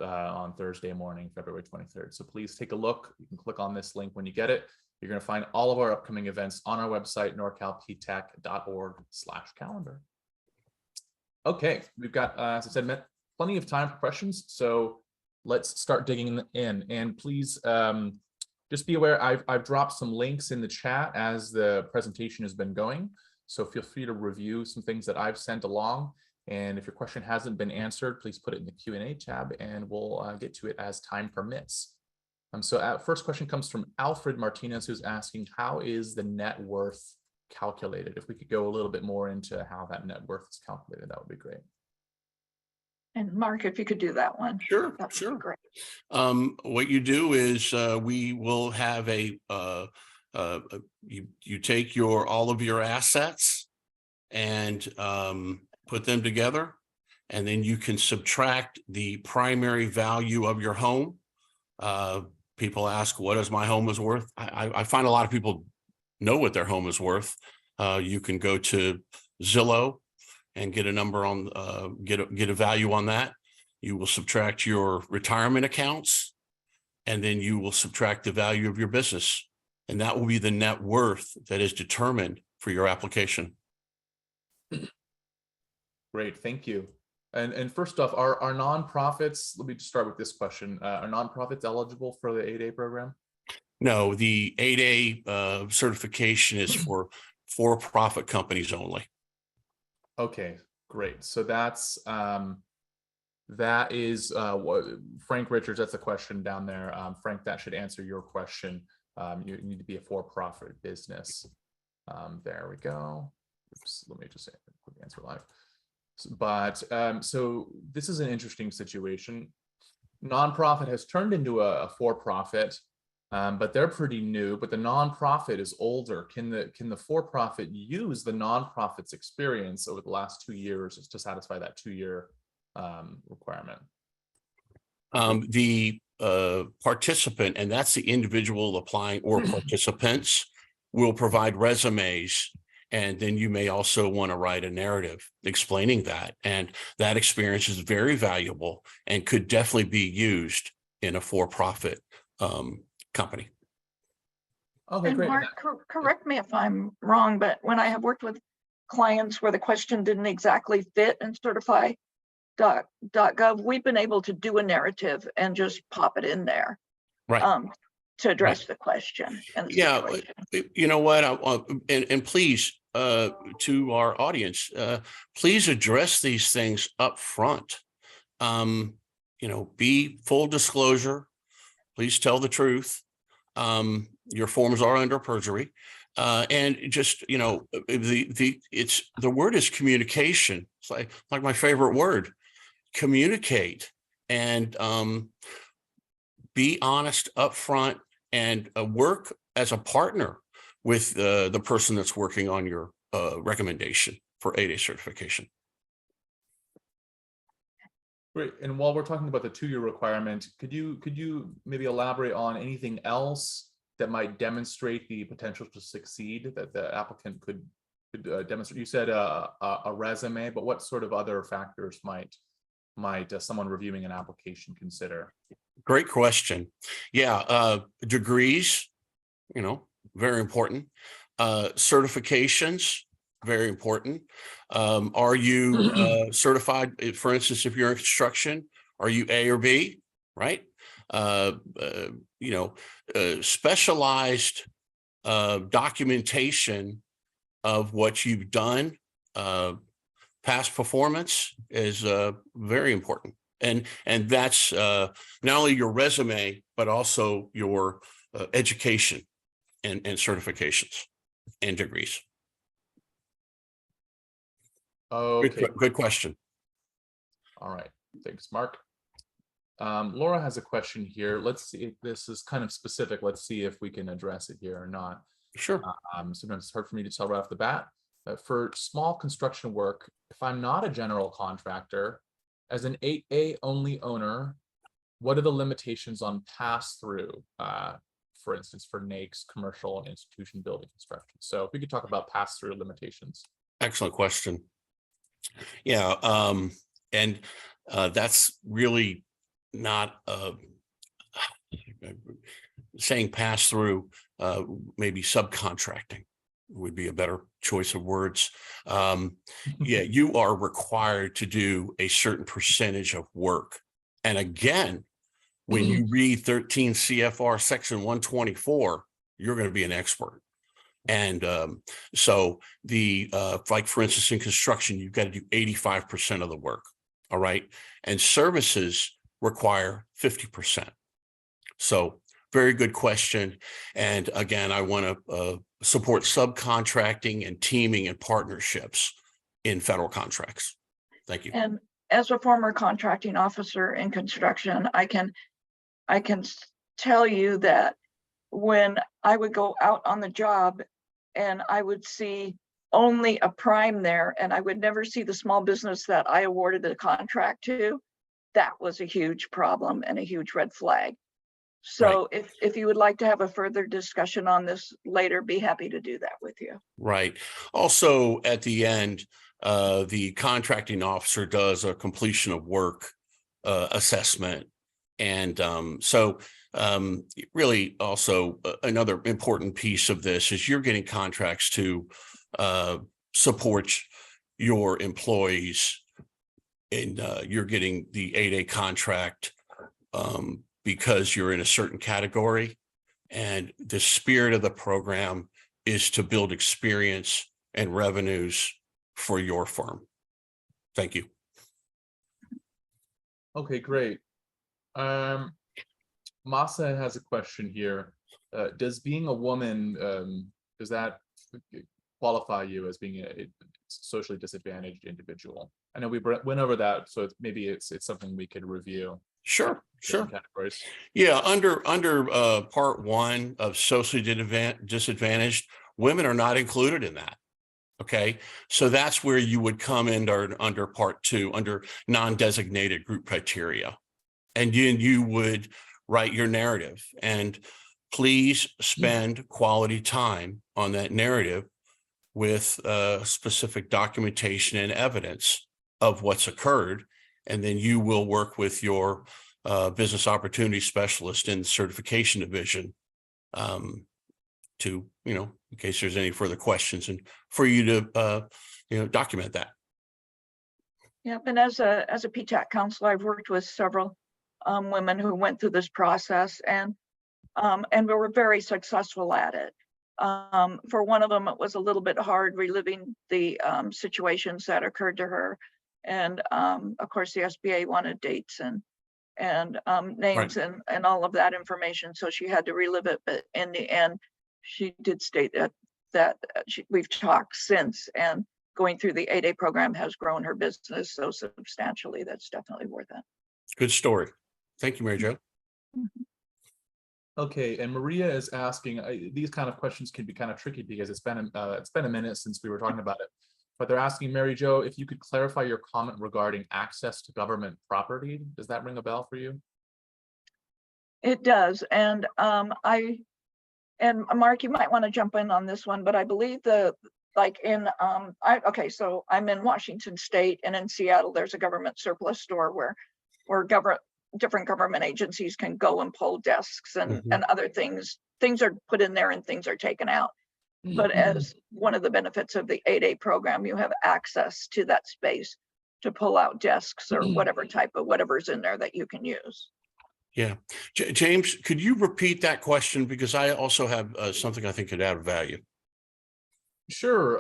on Thursday morning, February 23rd. So please take a look. You can click on this link when you get it. You're going to find all of our upcoming events on our website, norcalptac.org/calendar. Okay, we've got, as I said, plenty of time for questions. So let's start digging in. And please just be aware, I've dropped some links in the chat as the presentation has been going. So feel free to review some things that I've sent along. And if your question hasn't been answered, please put it in the Q&A tab and we'll get to it as time permits. So first question comes from Alfred Martinez, who's asking, how is the net worth calculated? If we could go a little bit more into how that net worth is calculated, that would be great. And Mark, if you could do that one. Sure, that would sure. be great. What you do is we will have you take all of your assets and put them together, and then you can subtract the primary value of your home. People ask, what is my home is worth? I find a lot of people know what their home is worth. You can go to Zillow and get a number on, get a value on that. You will subtract your retirement accounts, and then you will subtract the value of your business. And that will be the net worth that is determined for your application. Great, thank you. And first off, are nonprofits, let me just start with this question. Are nonprofits eligible for the 8A program? No, the 8A certification is for for-profit companies only. Okay, great. So that is what Frank Richards, that's a question down there. Frank, that should answer your question. You need to be a for-profit business. There we go. Oops, let me just say quick answer live. But so this is an interesting situation. Nonprofit has turned into a for-profit, but they're pretty new, but the nonprofit is older. Can the for-profit use the nonprofit's experience over the last 2 years to satisfy that 2-year requirement? The participant, and that's the individual applying or participants, will provide resumes. And then you may also want to write a narrative explaining that. And that experience is very valuable and could definitely be used in a for-profit company. Okay, And great. Mark, correct me if I'm wrong, but when I have worked with clients where the question didn't exactly fit in certify.gov, we've been able to do a narrative and just pop it in there Right. to address the question and the Yeah, situation. you know what, and please, to our audience, please address these things up front. Be full disclosure. Please tell the truth. Your forms are under perjury. And just, the word is communication. It's like my favorite word, communicate, and be honest up front, and work as a partner with the person that's working on your recommendation for 8A certification. Great. And while we're talking about the 2-year requirement, could you maybe elaborate on anything else that might demonstrate the potential to succeed that the applicant could demonstrate? You said a resume, but what sort of other factors might someone reviewing an application consider? Great question. Yeah, degrees, very important. Certifications, very important. Are you certified? For instance, if you're in construction, are you A or B? Right? Specialized documentation of what you've done, past performance is very important. And that's not only your resume, but also your education and certifications and degrees. Okay. Good question. All right. Thanks, Mark. Laura has a question here. Let's see if this is kind of specific. Let's see if we can address it here or not. Sure. Sometimes it's hard for me to tell right off the bat. For small construction work, if I'm not a general contractor, as an 8A only owner, what are the limitations on pass-through, for instance, for NAICS, commercial and institution building construction? So if we could talk about pass-through limitations. Excellent question. Yeah, and that's really not saying pass-through, maybe subcontracting would be a better choice of words. Yeah, you are required to do a certain percentage of work. And again, when you read 13 CFR section 124, you're going to be an expert. And so like for instance, in construction, you've got to do 85% of the work. All right. And services require 50%. So very good question. And again, I want to support subcontracting and teaming and partnerships in federal contracts. Thank you. And as a former contracting officer in construction, I can tell you that when I would go out on the job and I would see only a prime there and I would never see the small business that I awarded the contract to, that was a huge problem and a huge red flag. So right. If you would like to have a further discussion on this later, be happy to do that with you. Right. Also, at the end, the contracting officer does a completion of work assessment. And really also another important piece of this is you're getting contracts to support your employees, and you're getting the 8A contract because you're in a certain category. And the spirit of the program is to build experience and revenues for your firm. Thank you. Okay, great. Masa has a question here. Does being a woman, does that qualify you as being a socially disadvantaged individual? I know we went over that, so maybe it's something we could review. Sure. Categories. Yeah, under part 1 of socially disadvantaged, women are not included in that. Okay, so that's where you would come in under part 2, under non-designated group criteria, and you would write your narrative. And please spend quality time on that narrative with specific documentation and evidence of what's occurred, and then you will work with your business opportunity specialist in the certification division to, in case there's any further questions, and for you to document that. Yeah, and as a PTAC counselor, I've worked with several women who went through this process, and we were very successful at it. For one of them, it was a little bit hard reliving the situations that occurred to her, and of course the SBA wanted dates and names and all of that information, so she had to relive it. But in the end, she did state that we've talked since, and going through the 8A program has grown her business so substantially. That's definitely worth it. Good story. Thank you, Mary Jo. Okay, and Maria is asking, these kind of questions can be kind of tricky because it's been a minute since we were talking about it, but they're asking, Mary Jo, if you could clarify your comment regarding access to government property. Does that ring a bell for you? It does, and Mark, you might want to jump in on this one, but I believe so I'm in Washington State, and in Seattle, there's a government surplus store where different government agencies can go and pull desks and other things. Things are put in there and things are taken out. But as one of the benefits of the 8A program, you have access to that space to pull out desks or whatever's in there that you can use. Yeah. James, could you repeat that question? Because I also have something I think could add value. Sure.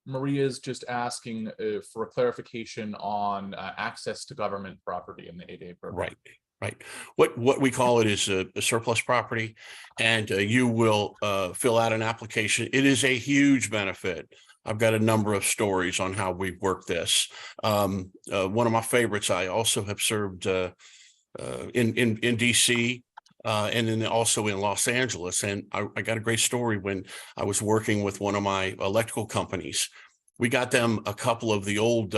Maria is just asking for a clarification on access to government property in the 8A program. Right. What we call it is a surplus property, and you will fill out an application. It is a huge benefit. I've got a number of stories on how we've worked this. One of my favorites, I also have served in DC. And then also in Los Angeles. And I got a great story when I was working with one of my electrical companies. We got them a couple of the old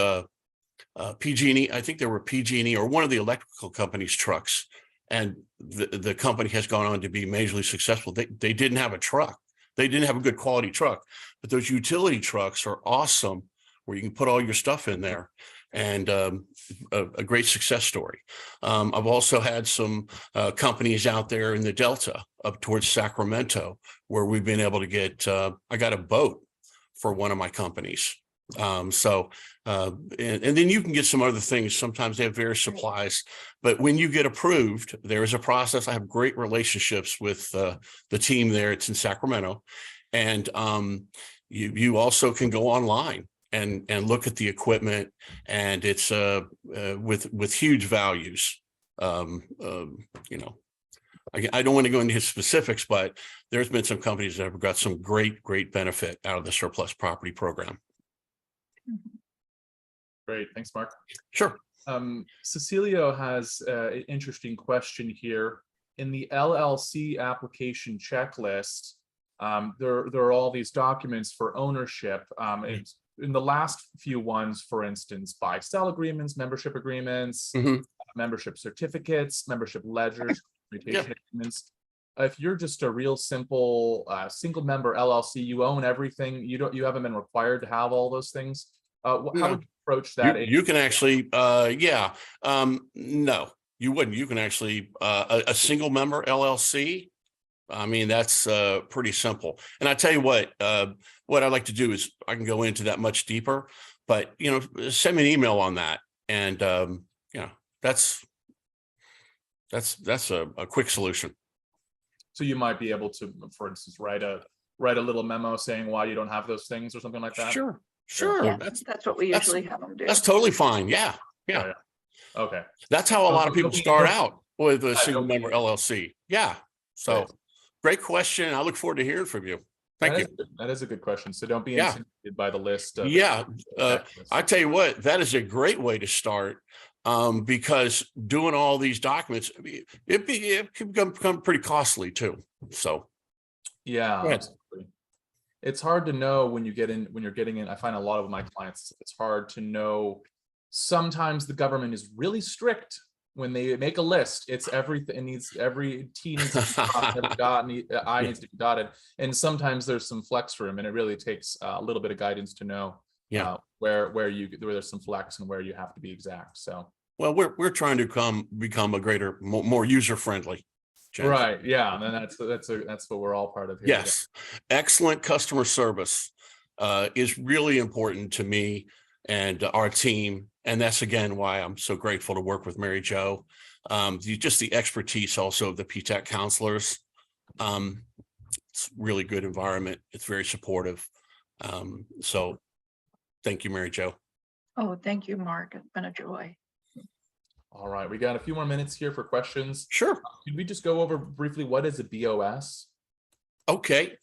PG&E, I think they were PG&E or one of the electrical company's trucks. And the company has gone on to be majorly successful. They didn't have a truck. They didn't have a good quality truck, but those utility trucks are awesome where you can put all your stuff in there. And a great success story. I've also had some companies out there in the Delta up towards Sacramento where we've been able to get, I got a boat for one of my companies. And then you can get some other things. Sometimes they have various supplies, but when you get approved, there is a process. I have great relationships with the team there. It's in Sacramento. And you also can go online and look at the equipment, and it's with huge values. I don't want to go into specifics, but there's been some companies that have got some great benefit out of the surplus property program. Great, thanks, Mark. Sure. Cecilio has an interesting question here. In the LLC application checklist, there are all these documents for ownership. In the last few ones, for instance, buy-sell agreements, membership agreements, membership certificates, membership ledgers, mutation agreements. If you're just a real simple single member LLC, you own everything. You haven't been required to have all those things. How would you approach that? You can actually, no, you wouldn't. You can actually a single member LLC. I mean, that's pretty simple. And I tell you what I'd like to do is I can go into that much deeper, but, send me an email on that. And, that's a quick solution. So you might be able to, for instance, write a little memo saying why you don't have those things or something like that. Sure. Yeah, that's what we usually have them do. That's totally fine. Yeah. Okay. That's how a lot of people start out with a single member LLC. Yeah. So great question. I look forward to hearing from you. Thank you. That is a good question. So don't be intimidated by the list. I tell you what, that is a great way to start. Because doing all these documents, it can become pretty costly too. So, absolutely. It's hard to know when you're getting in. I find a lot of my clients, it's hard to know. Sometimes the government is really strict when they make a list. It's everything. It needs every T needs to be crossed, every I needs to be dotted. And sometimes there's some flex room, and it really takes a little bit of guidance to know where there's some flex and where you have to be exact. So. Well, we're trying to become a greater, more user friendly. Right. Yeah. And that's what we're all part of here. Yes. Excellent customer service. is really important to me and our team. And that's, again, why I'm so grateful to work with Mary Jo. Just the expertise also of the PTAC counselors. It's really good environment. It's very supportive. So thank you, Mary Jo. Oh, thank you, Mark. It's been a joy. All right, we got a few more minutes here for questions. Sure. Could we just go over briefly what is a BOS? Okay.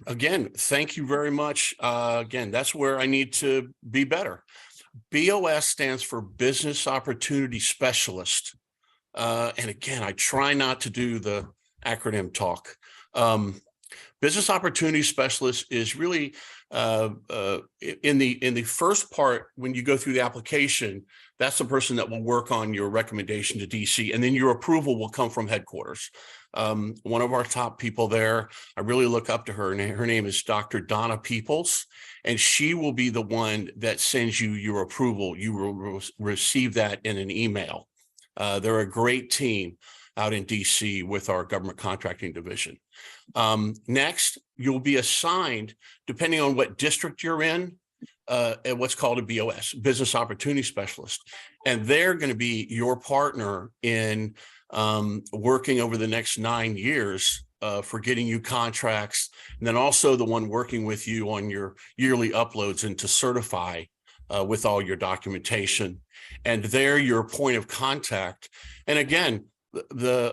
Again, thank you very much. Again, that's where I need to be better. BOS stands for Business Opportunity Specialist. And again, I try not to do the acronym talk. Business Opportunity Specialist is really in the first part, when you go through the application, that's the person that will work on your recommendation to DC, and then your approval will come from headquarters. One of our top people there, I really look up to her, and her name is Dr. Donna Peoples, and she will be the one that sends you your approval. You will receive that in an email. They're a great team out in DC with our government contracting division. Next, you'll be assigned, depending on what district you're in, what's called a BOS, Business Opportunity Specialist. And they're going to be your partner in working over the next 9 years for getting you contracts, and then also the one working with you on your yearly uploads and to certify with all your documentation. And they're your point of contact. And again,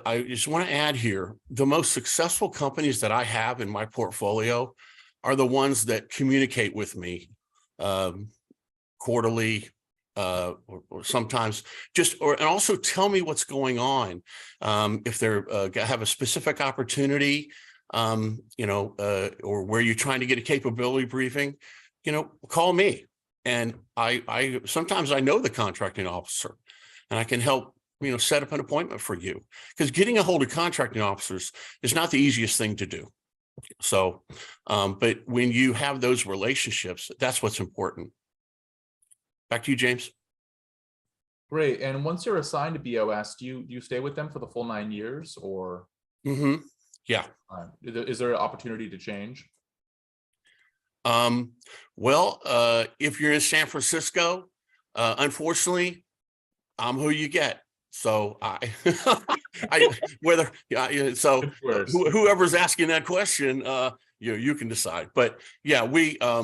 I just want to add here, the most successful companies that I have in my portfolio are the ones that communicate with me quarterly, or sometimes and also tell me what's going on. If they're have a specific opportunity, or where you're trying to get a capability briefing, call me. And I sometimes I know the contracting officer, and I can help set up an appointment for you, because getting a hold of contracting officers is not the easiest thing to do. So, but when you have those relationships, that's what's important. Back to you, James. Great. And once you're assigned to BOS, do you stay with them for the full 9 years, or? Mm-hmm. Yeah. Is there an opportunity to change? Well, if you're in San Francisco, unfortunately, I'm who you get. So whoever's asking that question, you can decide. But yeah, we a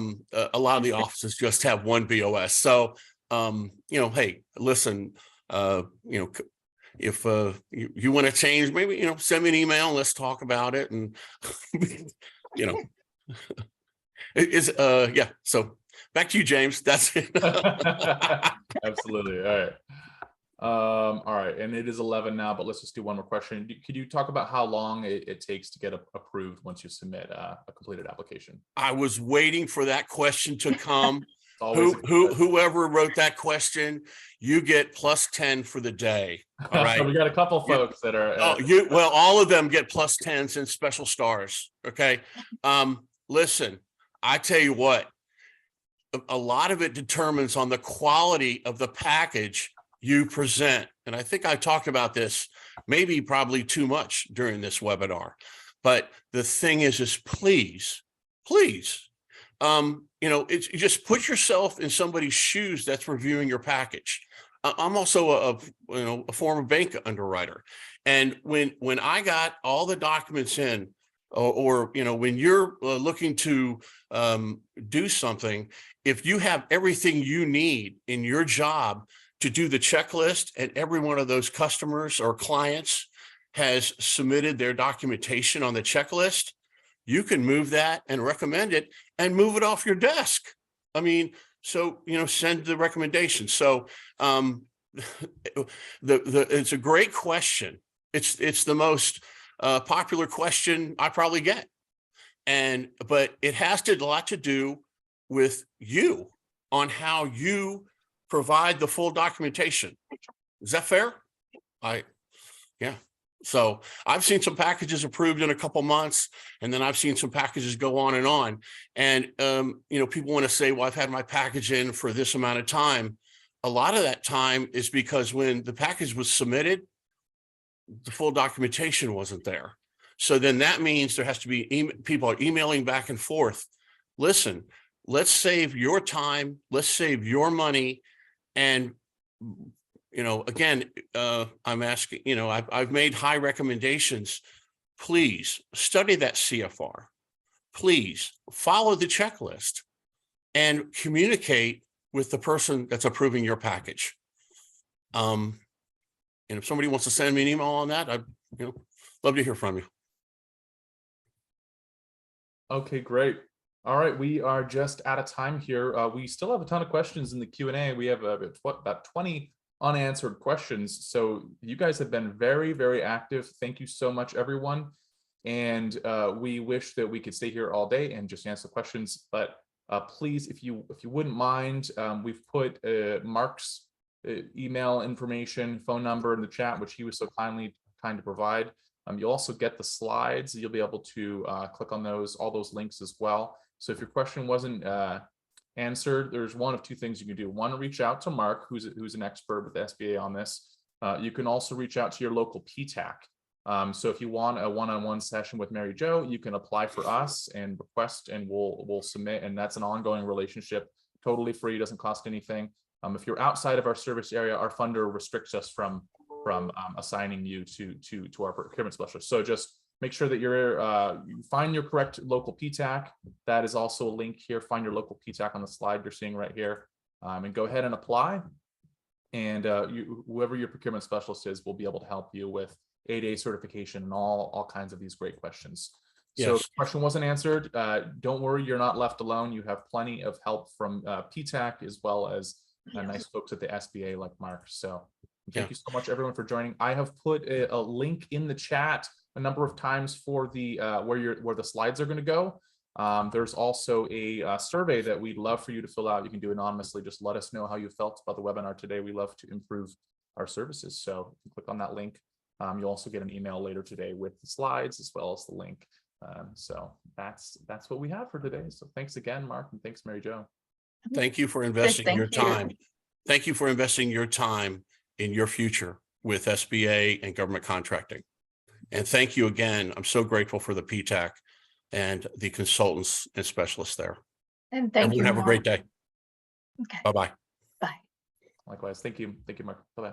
lot of the offices just have one BOS. So hey, listen, if you want to change, maybe send me an email and let's talk about it. And yeah. So back to you, James. That's it. Absolutely. All right. All right, and it is 11 now, but let's just do one more question. Could you talk about how long it takes to get approved once you submit a completed application? I was waiting for that question to come. Whoever wrote that question, you get +10 for the day. All right. We got a couple folks that are. Well, all of them get +10s and special stars. Okay. Listen, I tell you what, a lot of it determines on the quality of the package you present. And I think I talked about this probably too much during this webinar. But the thing is please, it's just put yourself in somebody's shoes that's reviewing your package. I'm also a former bank underwriter. And when I got all the documents in, or when you're looking to do something, if you have everything you need in your job to do the checklist, and every one of those customers or clients has submitted their documentation on the checklist, you can move that and recommend it and move it off your desk. I mean, so, send the recommendation. So it's a great question. It's the most popular question I probably get. But it has a lot to do with you on how you provide the full documentation. Is that fair? Yeah. So I've seen some packages approved in a couple months, and then I've seen some packages go on and on. And, people want to say, well, I've had my package in for this amount of time. A lot of that time is because when the package was submitted, the full documentation wasn't there. So then that means there has to be people are emailing back and forth. Listen, let's save your time, let's save your money. And, again, I'm asking, I've made high recommendations. Please study that CFR. Please follow the checklist and communicate with the person that's approving your package. And if somebody wants to send me an email on that, I'd love to hear from you. Okay, great. All right, we are just out of time here. We still have a ton of questions in the Q&A. We have about 20 unanswered questions. So you guys have been very, very active. Thank you so much, everyone. And we wish that we could stay here all day and just answer questions. But please, if you wouldn't mind, we've put Mark's email information, phone number in the chat, which he was so kind to provide. You'll also get the slides. You'll be able to click on all those links as well. So if your question wasn't answered, there's one of two things you can do. One, reach out to Mark, who's an expert with the SBA on this. You can also reach out to your local PTAC. So if you want a one-on-one session with Mary Jo, you can apply for us and request, and we'll submit. And that's an ongoing relationship, totally free, doesn't cost anything. If you're outside of our service area, our funder restricts us from assigning you to our procurement specialist. So just make sure that you find your correct local PTAC. That is also a link here. Find your local PTAC on the slide you're seeing right here, and go ahead and apply. And whoever your procurement specialist is will be able to help you with 8A certification and all kinds of these great questions. Yes. So if the question wasn't answered, don't worry, you're not left alone. You have plenty of help from PTAC as well as nice folks at the SBA like Mark. So thank you so much, everyone, for joining. I have put a link in the chat a number of times for the where the slides are going to go. There's also a survey that we'd love for you to fill out. You can do anonymously. Just let us know how you felt about the webinar today. We love to improve our services. So click on that link. You'll also get an email later today with the slides as well as the link. So that's what we have for today. So thanks again, Mark, and thanks, Mary Jo. Thank you for investing your time. You. Thank you for investing your time in your future with SBA and government contracting. And thank you again. I'm so grateful for the PTAC and the consultants and specialists there. And thank you. Have a great day. Okay. Bye-bye. Bye. Likewise. Thank you. Thank you, Mark. Bye-bye.